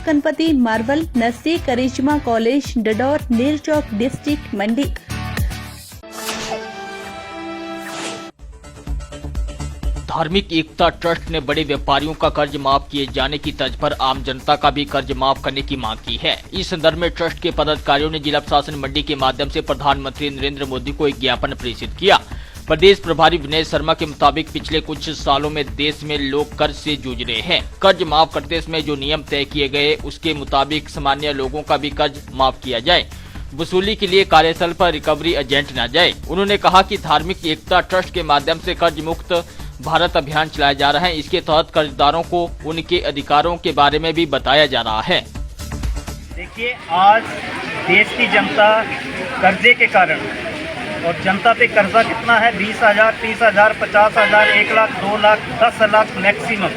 Ganpati marble नस्से करिश्मा college डडौर नील चौक district मंडी। धार्मिक एकता trust ने बड़े व्यापारियों का कर्ज माफ किए जाने की तर्ज पर आम जनता का भी कर्ज माफ करने की मांग की है। इस संदर्भ में ट्रस्ट के पदाधिकारियों ने जिला प्रशासन मंडी के माध्यम से प्रधानमंत्री नरेंद्र मोदी को एक ज्ञापन प्रेषित किया। प्रदेश प्रभारी विनय शर्मा के मुताबिक पिछले कुछ सालों में देश में लोग कर्ज से जूझ रहे हैं। कर्ज माफ करते समय जो नियम तय किए गए उसके मुताबिक सामान्य लोगों का भी कर्ज माफ किया जाए। वसूली के लिए कार्यस्थल पर रिकवरी एजेंट न जाए। उन्होंने कहा कि धार्मिक एकता ट्रस्ट के माध्यम से कर्ज मुक्त भारत अभियान चलाया जा रहा है। इसके तहत कर्जदारों को उनके अधिकारों के बारे में भी बताया जा रहा है। देखिए, आज देश की जनता कर्जे के कारण, और जनता पे कर्जा कितना है, 20,000, 30,000, 50,000, 1 लाख, 2 लाख, 10 लाख मैक्सिमम।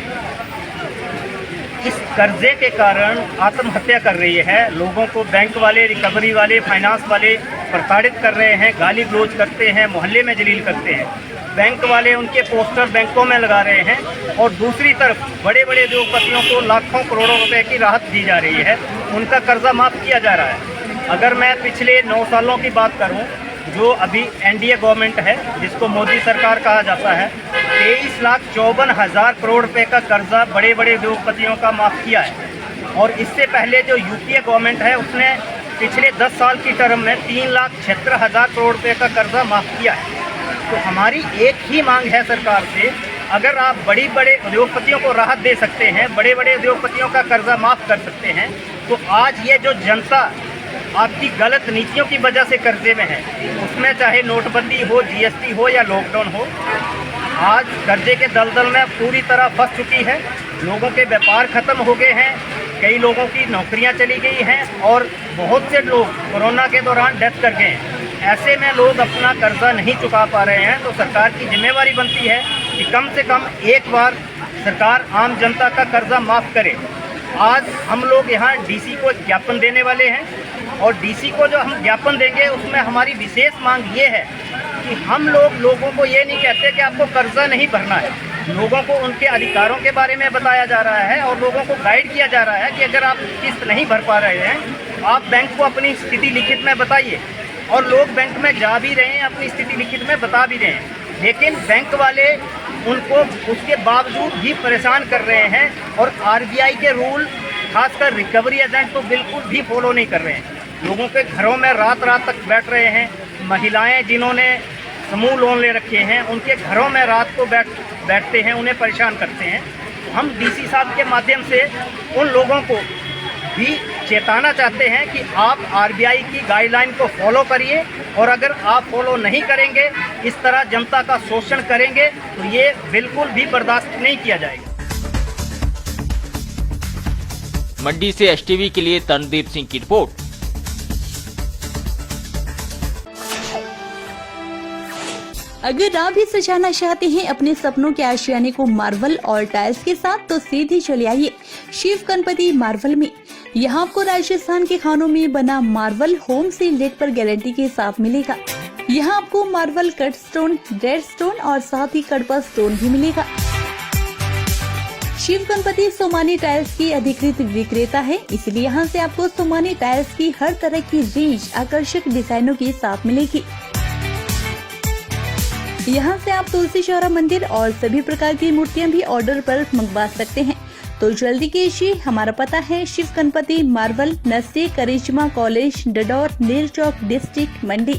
इस कर्जे के कारण आत्महत्या कर रही है। लोगों को बैंक वाले, रिकवरी वाले, फाइनेंस वाले प्रताड़ित कर रहे हैं, गाली गलौज करते हैं, मोहल्ले में जलील करते हैं। बैंक वाले उनके पोस्टर बैंकों में लगा रहे हैं और दूसरी तरफ बड़े बड़े उद्योगपतियों को लाखों करोड़ों रुपए की राहत दी जा रही है, उनका कर्जा माफ किया जा रहा है। अगर मैं पिछले 9 सालों की बात करूं, जो अभी एनडीए गवर्नमेंट है, जिसको मोदी सरकार कहा जाता है, 23,54,000 करोड़ रुपए का कर्जा बड़े बड़े उद्योगपतियों का माफ किया है। और इससे पहले जो यूपीए गवर्नमेंट है, उसने पिछले 10 साल की टर्म में 3,76,000 करोड़ रुपए का कर्जा माफ किया है। तो हमारी एक ही मांग है सरकार से, अगर आप बड़े बड़े उद्योगपतियों को राहत दे सकते हैं, बड़े बड़े उद्योगपतियों का कर्जा माफ कर सकते हैं, तो आज ये जो जनता आपकी गलत नीतियों की वजह से कर्जे में है, उसमें चाहे नोटबंदी हो, जीएसटी हो या लॉकडाउन हो, आज कर्जे के दलदल में पूरी तरह फंस चुकी है। लोगों के व्यापार खत्म हो गए हैं, कई लोगों की नौकरियां चली गई हैं और बहुत से लोग कोरोना के दौरान डेथ कर गए हैं। ऐसे में लोग अपना कर्जा नहीं चुका पा रहे हैं, तो सरकार की जिम्मेवारी बनती है कि कम से कम एक बार सरकार आम जनता का कर्जा माफ़ करे। आज हम लोग यहाँ डीसी को ज्ञापन देने वाले हैं और डीसी को जो हम ज्ञापन देंगे उसमें हमारी विशेष मांग ये है कि हम लोगों को ये नहीं कहते कि आपको कर्जा नहीं भरना है। लोगों को उनके अधिकारों के बारे में बताया जा रहा है और लोगों को गाइड किया जा रहा है कि अगर आप किस्त नहीं भर पा रहे हैं, आप बैंक को अपनी स्थिति लिखित में बताइए। और लोग बैंक में जा भी रहे हैं, अपनी स्थिति लिखित में बता भी रहे हैं, लेकिन बैंक वाले उनको उसके बावजूद भी परेशान कर रहे हैं। और आरबीआई के रूल, खासकर रिकवरी एजेंट, तो बिल्कुल भी फॉलो नहीं कर रहे हैं। लोगों के घरों में रात रात तक बैठ रहे हैं। महिलाएं जिन्होंने समूह लोन ले रखे हैं, उनके घरों में रात को बैठते हैं, उन्हें परेशान करते हैं। हम डीसी साहब के माध्यम से उन लोगों को भी चेताना चाहते हैं कि आप आरबीआई की गाइडलाइन को फॉलो करिए, और अगर आप फॉलो नहीं करेंगे, इस तरह जनता का शोषण करेंगे, तो ये बिल्कुल भी बर्दाश्त नहीं किया जाएगा। मंडी से एसटीवी के लिए तरणदीप सिंह की रिपोर्ट। अगर आप भी सजाना चाहते हैं अपने सपनों के आशियाने को मार्बल और टाइल्स के साथ, तो सीधे चले आइए शिव गणपति मार्बल में। यहाँ आपको राजस्थान के खानों में बना मार्बल होम से लेट पर गारंटी के साथ मिलेगा। यहाँ आपको marble cut stone, red stone और साथ ही कड़पा स्टोन भी मिलेगा। शिव गणपति सोमानी टाइल्स की अधिकृत विक्रेता है, इसलिए यहाँ से आपको सोमानी टाइल्स की हर तरह की रेंज आकर्षक डिजाइनों के साथ मिलेगी। यहाँ से आप तुलसी चौरा मंदिर और सभी प्रकार की मूर्तियाँ भी ऑर्डर पर मंगवा सकते हैं। तो जल्दी कीजिए, हमारा पता है शिव गणपति मार्बल नस्से करिश्मा कॉलेज डडौर नील चौक डिस्ट्रिक्ट मंडी।